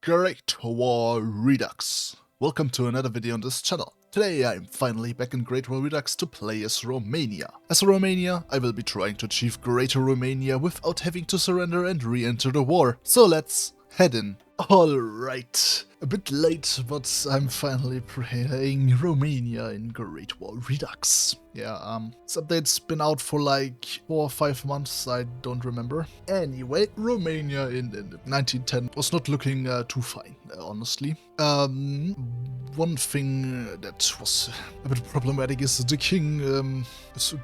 Great War Redux. Welcome to another video on this channel. Today I'm finally back in Great War Redux to play as Romania. As Romania, I will be trying to achieve Greater Romania without having to surrender and re-enter the war. So let's head in. Alright, a bit late, but I'm finally playing Romania in Great War Redux. Yeah, this update's been out for like 4 or 5 months, I don't remember. Anyway, Romania in 1910 was not looking too fine, honestly. One thing that was a bit problematic is the king is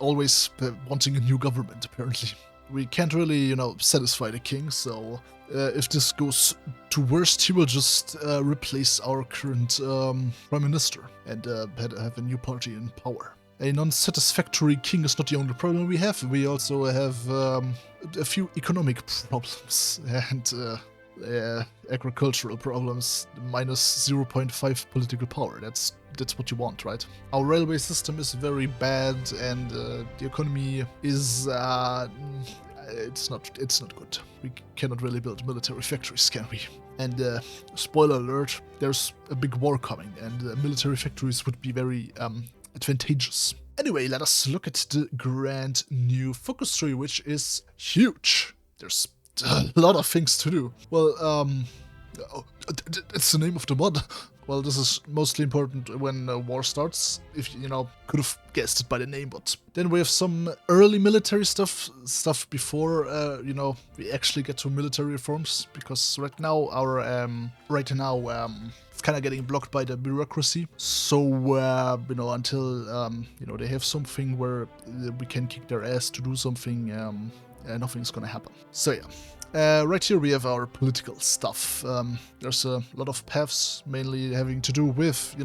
always wanting a new government, apparently. We can't really, satisfy the king, so if this goes to worst, he will just replace our current prime minister and have a new party in power. A non-satisfactory king is not the only problem we have. We also have a few economic problems and agricultural problems, minus 0.5 political power. That's what you want, right? Our railway system is very bad, and the economy is it's not good. We cannot really build military factories, can we? And spoiler alert, there's a big war coming, and military factories would be very advantageous. Anyway, let us look at the grand new focus tree, which is huge. There's a lot of things to do. Well, it's the name of the mod. Well, this is mostly important when war starts, if could have guessed it by the name, but then we have some early military stuff before, we actually get to military reforms, because right now it's kind of getting blocked by the bureaucracy, so, until, they have something where we can kick their ass to do something, nothing's gonna happen. So yeah. Right here we have our political stuff. There's a lot of paths, mainly having to do with,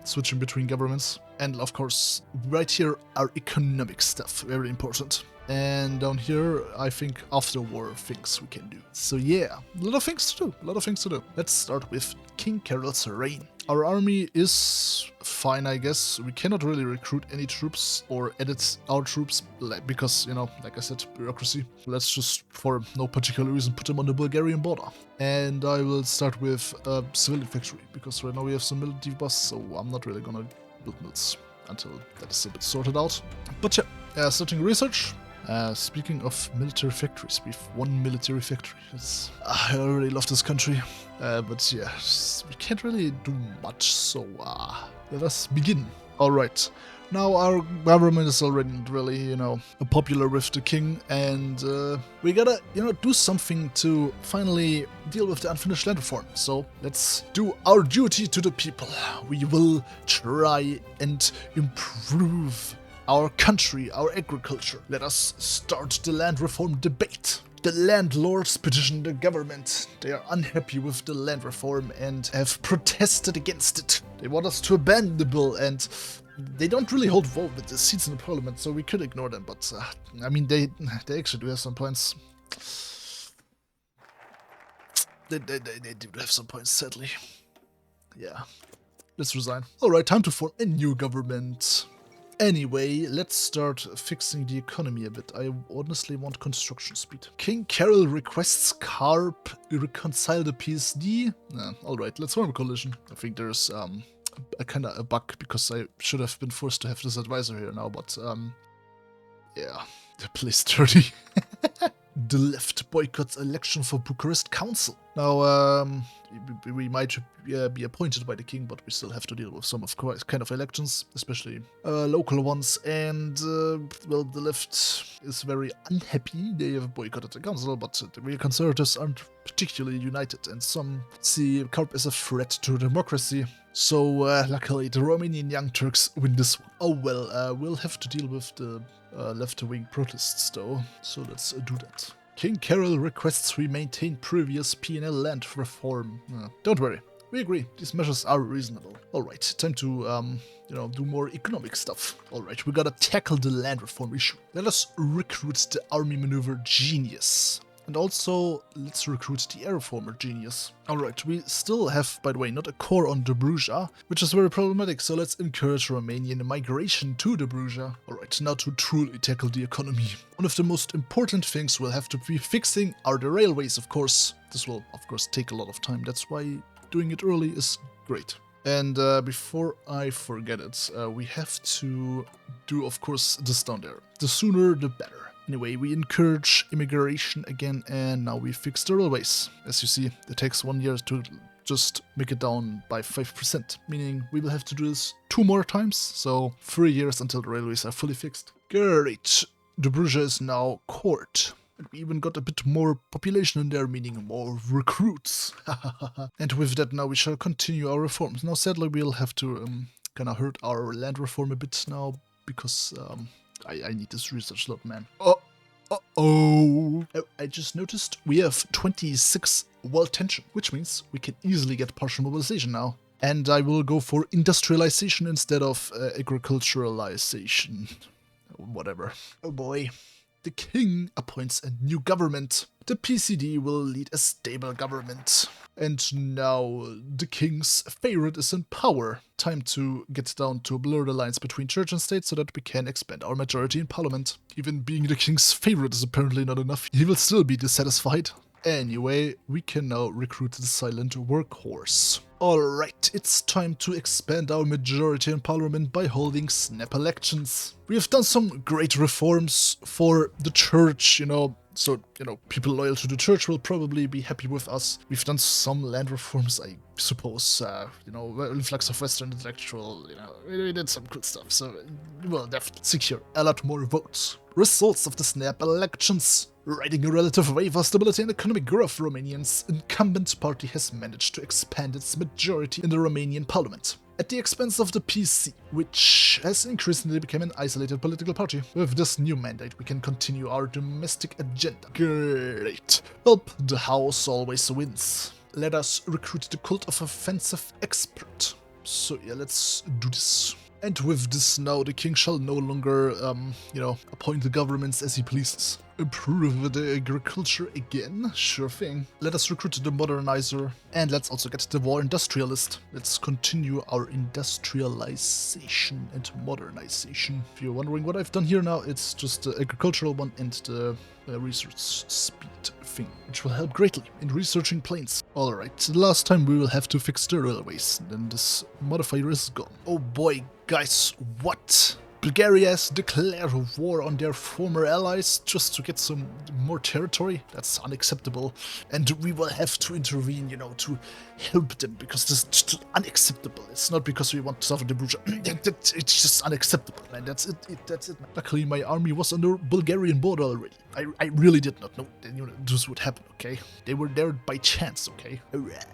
switching between governments. And of course, right here, our economic stuff, very important. And down here, I think after war things we can do. So yeah, a lot of things to do. Let's start with King Carol's reign. Our army is fine, I guess. We cannot really recruit any troops or edit our troops because, like I said, bureaucracy. Let's just, for no particular reason, put them on the Bulgarian border. And I will start with a civilian factory, because right now we have some military boss, so I'm not really gonna build mills until that is a bit sorted out. But yeah, starting research. Speaking of military factories, we've one military factory. I really love this country, but yeah, we can't really do much, so let us begin. Alright, now our government is already not really, popular with the king, and we gotta, do something to finally deal with the unfinished land reform. So let's do our duty to the people. We will try and improve our country, our agriculture. Let us start the land reform debate. The landlords petition the government. They are unhappy with the land reform and have protested against it. They want us to abandon the bill, and they don't really hold vote with the seats in the parliament, so we could ignore them, but they actually do have some points. They do have some points, sadly. Yeah. Let's resign. Alright, time to form a new government. Anyway, let's start fixing the economy a bit. I honestly want construction speed. King Carol requests Carp reconcile the PSD. Alright, let's form a coalition. I think there's a kind of a bug, because I should have been forced to have this advisor here now, but yeah, please 30. The left boycotts election for Bucharest Council. Now, we might be appointed by the king, but we still have to deal with some of kind of elections, especially local ones. And, well, the left is very unhappy. They have boycotted the council, but the real conservatives aren't particularly united, and some see Carp as a threat to democracy. So, luckily, the Romanian Young Turks win this one. Oh well, we'll have to deal with the left-wing protests, though, so let's do that. King Carol requests we maintain previous PNL land reform. Don't worry, we agree, these measures are reasonable. Alright, time to, do more economic stuff. Alright, we gotta tackle the land reform issue. Let us recruit the army maneuver genius. And also, let's recruit the Aeroformer genius. Alright, we still have, by the way, not a core on Dobruja, which is very problematic, so let's encourage Romanian migration to Dobruja. Alright, now to truly tackle the economy. One of the most important things we'll have to be fixing are the railways, of course. This will, of course, take a lot of time, that's why doing it early is great. And before I forget it, we have to do, of course, this down there. The sooner, the better. Anyway, we encourage immigration again, and now we fix the railways. As you see, it takes 1 year to just make it down by 5%, meaning we will have to do this 2 more times, so 3 years until the railways are fully fixed. Great! Dobruja is now court. And we even got a bit more population in there, meaning more recruits. And with that, now we shall continue our reforms. Now, sadly, we'll have to kind of hurt our land reform a bit now, because I need this research slot, man. Oh, I just noticed we have 26 world tension, which means we can easily get partial mobilization now. And I will go for industrialization instead of agriculturalization. Whatever. Oh boy. The king appoints a new government. The PCD will lead a stable government. And now the king's favorite is in power. Time to get down to blur the lines between church and state so that we can expand our majority in parliament. Even being the king's favorite is apparently not enough. He will still be dissatisfied. Anyway, we can now recruit the silent workhorse. Alright, it's time to expand our majority in parliament by holding snap elections. We have done some great reforms for the church, so, people loyal to the church will probably be happy with us. We've done some land reforms, I suppose, influx of Western intellectual, we did some good stuff, so we will definitely secure a lot more votes. Results of the snap elections. Riding a relative wave of stability and economic growth, Romanian's incumbent party has managed to expand its majority in the Romanian parliament, at the expense of the PC, which has increasingly become an isolated political party. With this new mandate, we can continue our domestic agenda. Great. Help the house always wins. Let us recruit the cult of offensive expert. So yeah, let's do this. And with this now, the king shall no longer, appoint the governments as he pleases. Improve the agriculture again? Sure thing. Let us recruit the modernizer. And let's also get the war industrialist. Let's continue our industrialization and modernization. If you're wondering what I've done here now, it's just the agricultural one and the research speed thing, which will help greatly in researching planes. Alright, the last time we will have to fix the railways, then this modifier is gone. Oh boy, guys, what? Bulgaria has declared war on their former allies just to get some more territory? That's unacceptable. And we will have to intervene, to help them, because this is just unacceptable. It's not because we want to suffer the Dobruja. It's just unacceptable, man. That's it. That's it, man. Luckily, my army was on the Bulgarian border already. I really did not know that this would happen, okay? They were there by chance, okay? Alright.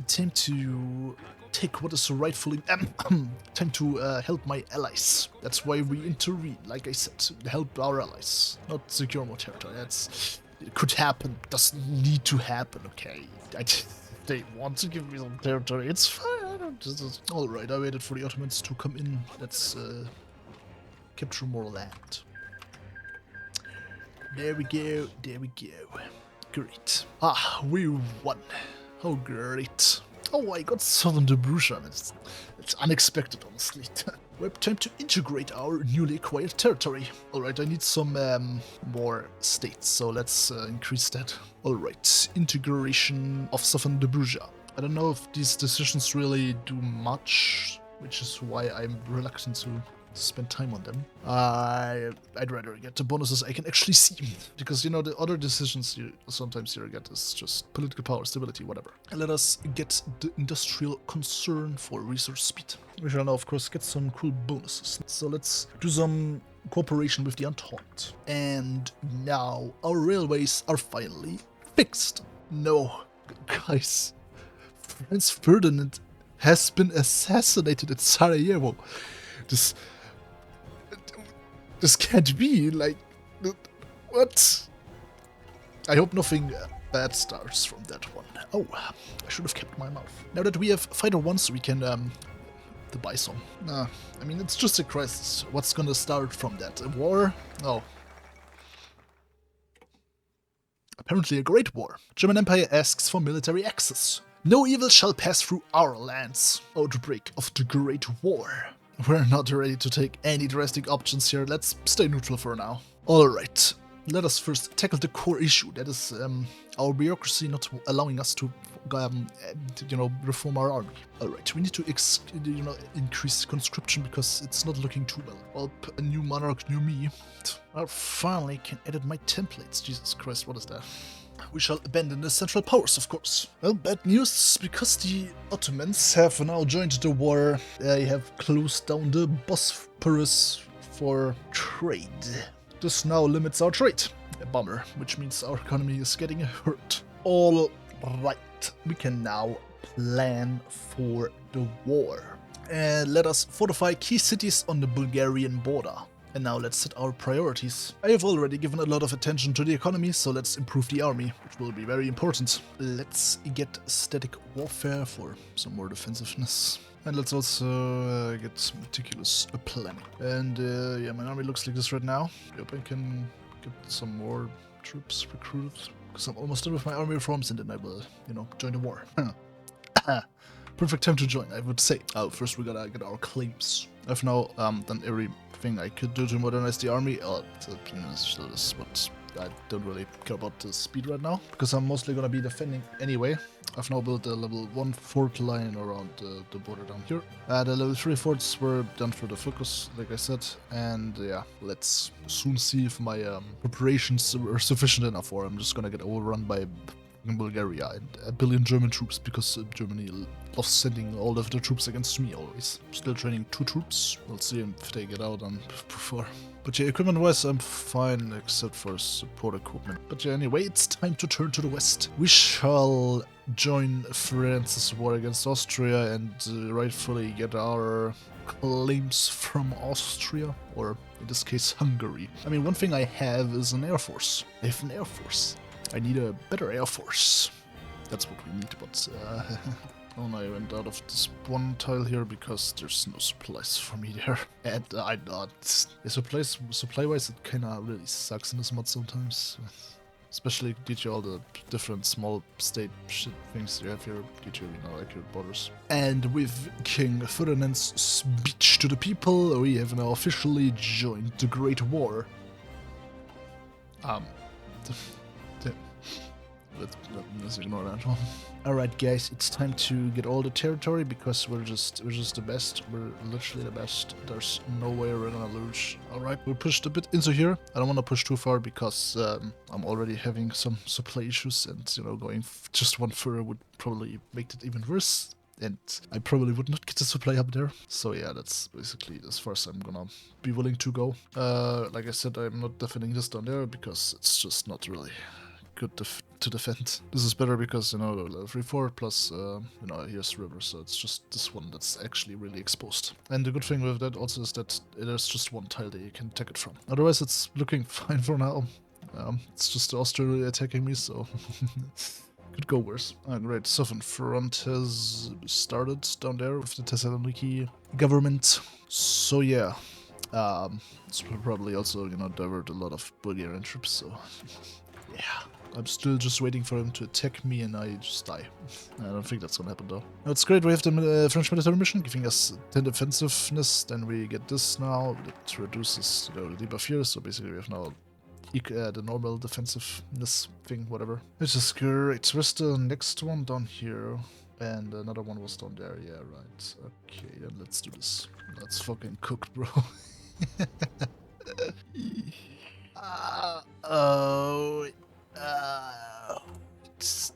Time to take what is rightfully time to help my allies. That's why we intervene, like I said, to help our allies, not secure more territory. It could happen, doesn't need to happen, okay? They want to give me some territory, it's fine. Alright, I waited for the Ottomans to come in. Let's capture more land. There we go, there we go. Great. Ah, we won. Oh, great. Oh, I got Southern Dobruja. It's unexpected, honestly. We have time to integrate our newly acquired territory. Alright, I need some more states, so let's increase that. Alright, integration of Southern Dobruja. I don't know if these decisions really do much, which is why I'm reluctant to spend time on them. I'd rather get the bonuses I can actually see, because the other decisions you sometimes get is just political power, stability, whatever. And let us get the industrial concern for research speed. We shall now, of course, get some cool bonuses. So let's do some cooperation with the Entente. And now our railways are finally fixed. No, guys, Franz Ferdinand has been assassinated in Sarajevo. This can't be, what? I hope nothing bad starts from that one. Oh, I should have kept my mouth. Now that we have fighter ones, we can, buy some. I mean, it's just a crisis. What's gonna start from that? A war? No. Apparently a great war. German Empire asks for military access. No evil shall pass through our lands. Outbreak of the Great War. We're not ready to take any drastic options here. Let's stay neutral for now. Alright. Let us first tackle the core issue. That is our bureaucracy not allowing us to reform our army. Alright, we need to increase conscription because it's not looking too well. Well, a new monarch, new me. I finally can edit my templates. Jesus Christ, what is that? We shall abandon the Central Powers, of course. Well, bad news, because the Ottomans have now joined the war. They have closed down the Bosphorus for trade. This now limits our trade. A bummer, which means our economy is getting hurt. All right, we can now plan for the war. Let us fortify key cities on the Bulgarian border. And now let's set our priorities. I have already given a lot of attention to the economy, so let's improve the army, which will be very important. Let's get static warfare for some more defensiveness. And let's also get meticulous planning. And yeah, my army looks like this right now. Yep, I can get some more troops recruited, because I'm almost done with my army reforms, and then I will, join the war. Perfect time to join, I would say. Oh, first we gotta get our claims. I've now done everything I could do to modernize the army. Oh, that's what I don't really care about the speed right now, because I'm mostly gonna be defending anyway. I've now built a level 1 fort line around the border down here. The level 3 forts were done for the focus, like I said, and yeah, let's soon see if my preparations are sufficient enough, or I'm just gonna get overrun by Bulgaria and a billion German troops, because Germany loves sending all of the troops against me always. Still training 2 troops. We'll see if they get out before. But yeah, equipment-wise, I'm fine, except for support equipment. But yeah, anyway, it's time to turn to the west. We shall join France's war against Austria and rightfully get our claims from Austria, or in this case, Hungary. I mean, one thing I have is an air force. I have an air force. I need a better air force. That's what we need, but oh no, I went out of this one tile here because there's no supplies for me there. And I not. Supply-wise, it kinda really sucks in this mod sometimes. Especially due to all the different small state shit things you have here, due to, accurate borders. And with King Ferdinand's speech to the people, we have now officially joined the Great War. Let's ignore that one. Alright guys, it's time to get all the territory, because we're just the best. We're literally the best. There's no way we're gonna lose. Alright, we pushed a bit into here. I don't want to push too far, because I'm already having some supply issues, and going just one further would probably make it even worse. And I probably would not get the supply up there. So yeah, that's basically as far as I'm gonna be willing to go. Like I said, I'm not defending this down there, because it's just not really good to defend. This is better because, level 3 fort plus, here's river, so it's just this one that's actually really exposed. And the good thing with that also is that there's just one tile that you can attack it from. Otherwise, it's looking fine for now. It's just Austria attacking me, so could go worse. Great, Southern Front has started down there with the Thessaloniki government. So yeah, this will probably also, divert a lot of Bulgarian troops, so yeah. I'm still just waiting for him to attack me and I just die. I don't think that's gonna happen though. No, it's great, we have the French military mission giving us 10 defensiveness, then we get this now, that reduces the debuff here, so basically we have now the normal defensiveness thing, whatever. Which is great. Where's the next one? Down here. And another one was down there, yeah, right. Okay, then let's do this. Let's fucking cook, bro.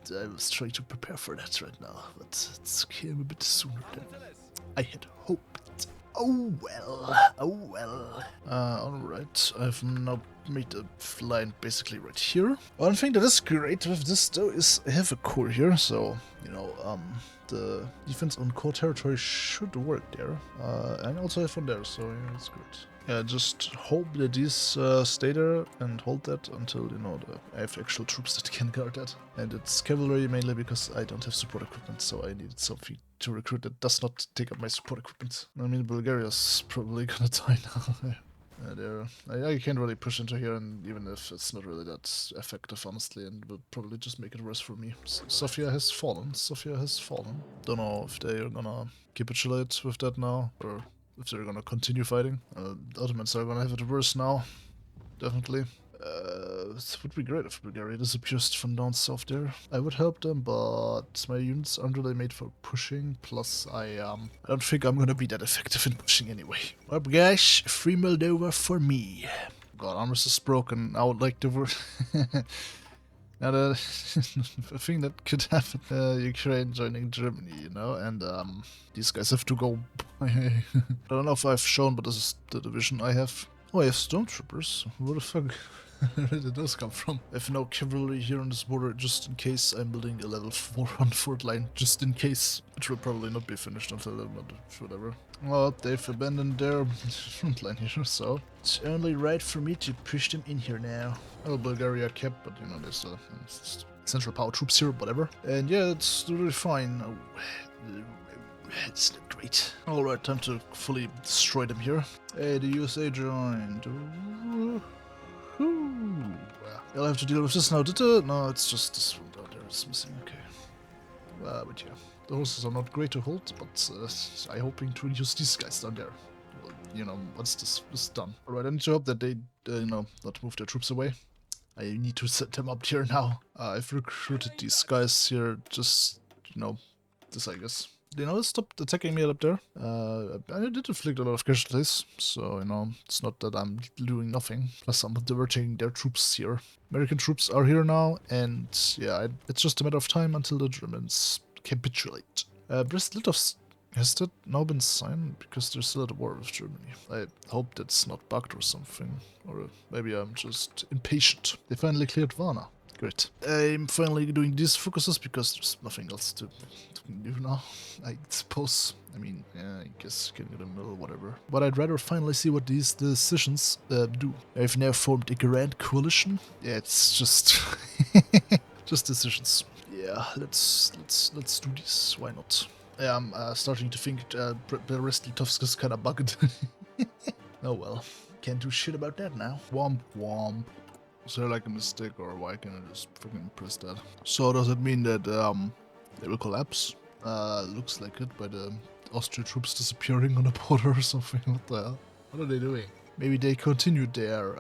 I was trying to prepare for that right now, but it came a bit sooner than I had hoped. Oh well. Alright, I've now made a line basically right here. One thing that is great with this though is I have a core here, so, the defense on core territory should work there. And also have one there, so yeah, that's great. Yeah, just hope that these stay there and hold that until, I have actual troops that can guard that. And it's cavalry mainly because I don't have support equipment, so I needed something to recruit that does not take up my support equipment. I mean, Bulgaria's probably gonna die now. I can't really push into here, and even if it's not really that effective, honestly, and will probably just make it worse for me. Sofia has fallen. Sofia has fallen. Don't know if they're gonna capitulate with that now, or if they're gonna continue fighting. The Ottomans are gonna have it worse now. Definitely. It would be great if Bulgaria disappears from down south there. I would help them, but my units aren't really made for pushing. Plus, I don't think I'm gonna be that effective in pushing anyway. Well, guys, free Moldova for me. God, Armors is broken. I would like to work. Now, the thing that could happen, Ukraine joining Germany, you know, and these guys have to go. I don't know if I've shown, but this is the division I have. Oh, I have stormtroopers. Where the fuck did those come from? I have no cavalry here on this border, just in case I'm building a level 4 on Fort line, just in case. Which will probably not be finished until then, but whatever. Well, they've abandoned their front line here, so it's only right for me to push them in here now. Oh, Bulgaria kept, but you know, there's central power troops here, whatever. And yeah, it's really fine. It's not great. Alright, time to fully destroy them here. Hey, the USA joined. I'll have to deal with this now. No, it's just this one down there. It's missing. Okay. But yeah, the horses are not great to hold, but I'm hoping to use these guys down there. Well, you know, once this is done. Alright, I need to hope that they, you know, not move their troops away. I need to set them up here now. I've recruited these guys here, just, you know, this I guess. You know, stop attacking me up there. I did inflict a lot of casualties, so, you know, it's not that I'm doing nothing. Plus, I'm diverting their troops here. American troops are here now, and yeah, it's just a matter of time until the Germans capitulate. Brest-Litovsk, has that now been signed? Because they're still at war with Germany. I hope that's not bugged or something, or maybe I'm just impatient. They finally cleared Varna. Great. I'm finally doing these focuses because there's nothing else to do now, I suppose. I mean, yeah, I guess you can get a middle, whatever. But I'd rather finally see what these decisions do. I've now formed a grand coalition. Yeah, it's just just decisions. Yeah, let's do this. Why not? Yeah, I'm starting to think Brest-Litovsk is kind of bugged. Oh well, can't do shit about that now. Womp womp. Is there like a mistake, or why can't I just freaking press that? So does it mean that they will collapse? Looks like it by the Austrian troops disappearing on the border or something. What the hell? What are they doing? Maybe they continued their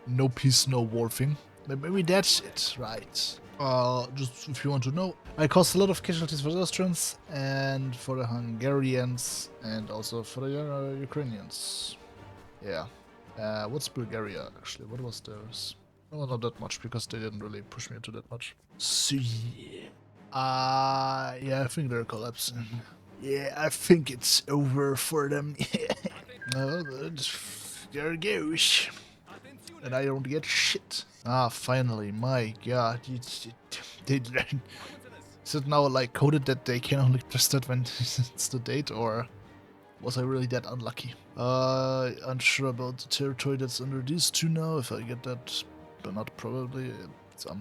no peace, no war thing. Maybe that's it, right? Just if you want to know, I caused a lot of casualties for the Austrians and for the Hungarians and also for the Ukrainians. Yeah. What's Bulgaria, actually? What was theirs? Oh, not that much, because they didn't really push me into that much. So, yeah. Yeah, I think they're collapsing. Yeah, I think it's over for them. There goes. And I don't get shit. Finally, my god. Is it now, like, coded that they can only press that when it's the date, or... was I really that unlucky? Unsure about the territory that's under these two now, if I get that, but not probably. I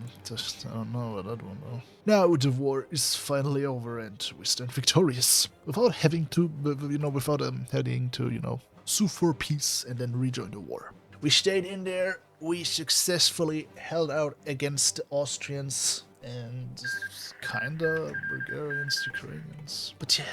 don't know, I don't know. Now the war is finally over and we stand victorious. Without having to, you know, without heading to, you know, sue for peace and then rejoin the war. We stayed in there, we successfully held out against the Austrians and kinda Bulgarians, Ukrainians. But yeah.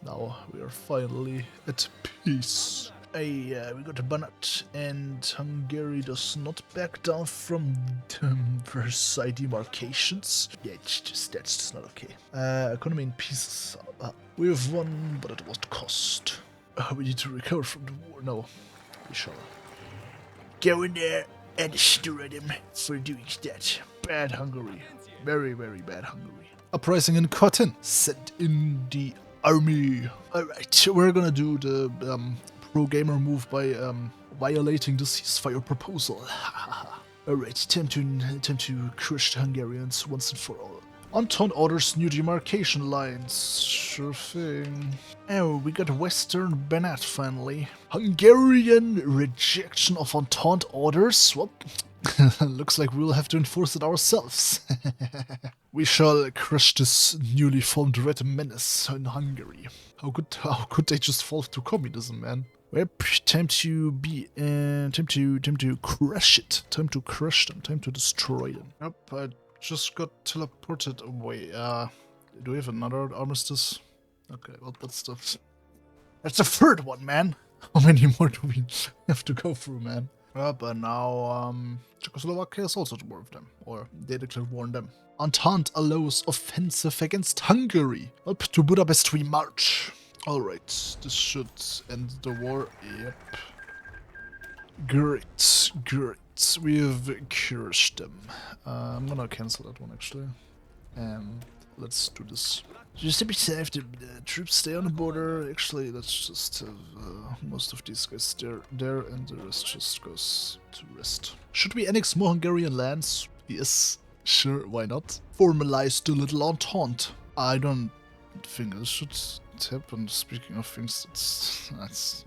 Now we are finally at peace. We got a Banat, and Hungary does not back down from the Versailles demarcations. Yeah, that's just not okay. Economy in pieces. We have won, but at what cost? We need to recover from the war. No, we shall go in there and destroy them for doing that. Bad Hungary. Very, very bad Hungary. Uprising in Cotton. Send in the army. Alright, we're gonna do the pro-gamer move by violating the ceasefire proposal. Alright, time to crush the Hungarians once and for all. Entente orders new demarcation lines. Sure thing. Oh, we got Western Banat finally. Hungarian rejection of Entente orders? What? Looks like we'll have to enforce it ourselves. We shall crush this newly formed red menace in Hungary. How could they just fall to communism, man? Yep, time to be, time to crush it. Time to crush them. Time to destroy them. Yep, I just got teleported away. Do we have another armistice? Okay, well that's the third one, man. How many more do we have to go through, man? But now, Czechoslovakia is also at war with them, or they declared war on them. Entente allows offensive against Hungary. Up to Budapest we march. Alright, this should end the war. Yep. Great, great. We have crushed them. I'm gonna cancel that one actually. And let's do this. Just to be safe, the troops stay on the border. Actually, let's just have most of these guys there, and the rest just goes to rest. Should we annex more Hungarian lands? Yes, sure, why not? Formalize the little entente. I don't think this should happen. Speaking of things, let's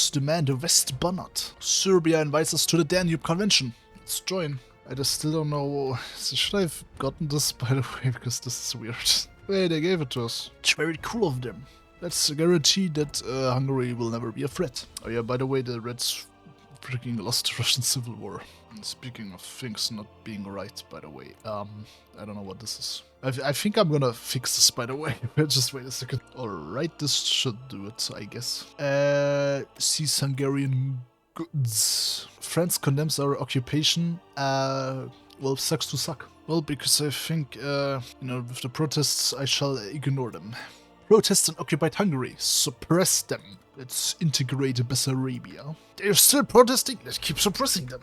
demand a West Banat. Serbia invites us to the Danube Convention. Let's join. I just still don't know. Should I have gotten this, by the way, because this is weird. Wait, they gave it to us. It's very cool of them. Let's guarantee that Hungary will never be a threat. Oh yeah, by the way, the Reds freaking lost the Russian Civil War. And speaking of things not being right, by the way, I don't know what this is. I think I'm gonna fix this, by the way. Just wait a second. Alright, this should do it, I guess. Seize Hungarian goods. France condemns our occupation. Well, sucks to suck. Well, because I think, with the protests, I shall ignore them. Protest in occupied Hungary. Suppress them. Let's integrate Bessarabia. They're still protesting. Let's keep suppressing them.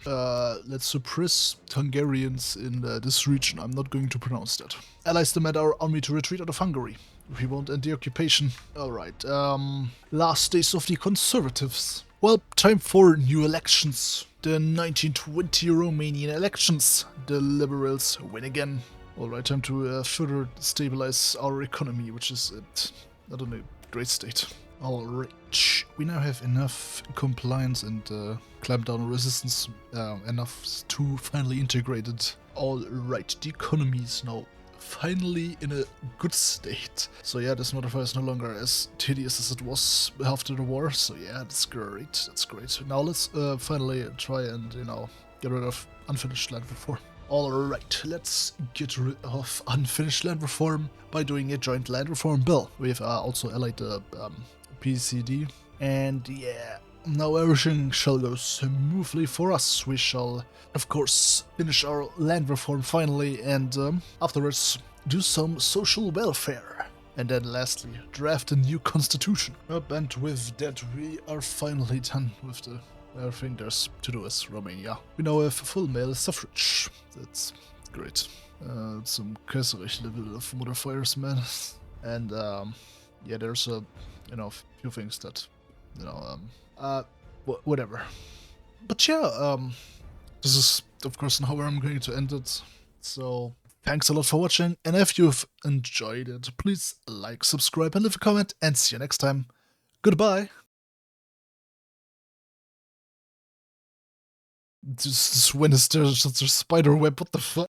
Let's suppress Hungarians in this region. I'm not going to pronounce that. Allies demand our army to retreat out of Hungary. We won't end the occupation. Alright, last days of the Conservatives. Well, time for new elections. The 1920 Romanian elections. The Liberals win again. Alright, time to further stabilize our economy, which is not in a great state. Alright, we now have enough compliance and clamp down resistance, enough to finally integrate it. Alright, the economy is now finally in a good state. So yeah, this modifier is no longer as tedious as it was after the war, so yeah, that's great, that's great. Now let's finally try and, get rid of unfinished land reform. Alright, let's get rid of unfinished land reform by doing a joint land reform bill. We've also allied the PCD, and yeah, now everything shall go smoothly for us. We shall, of course, finish our land reform finally, and afterwards do some social welfare. And then lastly, draft a new constitution. And with that, we are finally done with the everything there's to do as Romania. We now have full male suffrage. That's great. Some Kaiserreich level of modifiers, man. And yeah, there's a few things that whatever. But yeah, this is of course not where I'm going to end it. So thanks a lot for watching, and if you've enjoyed it, please like, subscribe, and leave a comment, and see you next time. Goodbye. When is there such a spider web? What the fuck?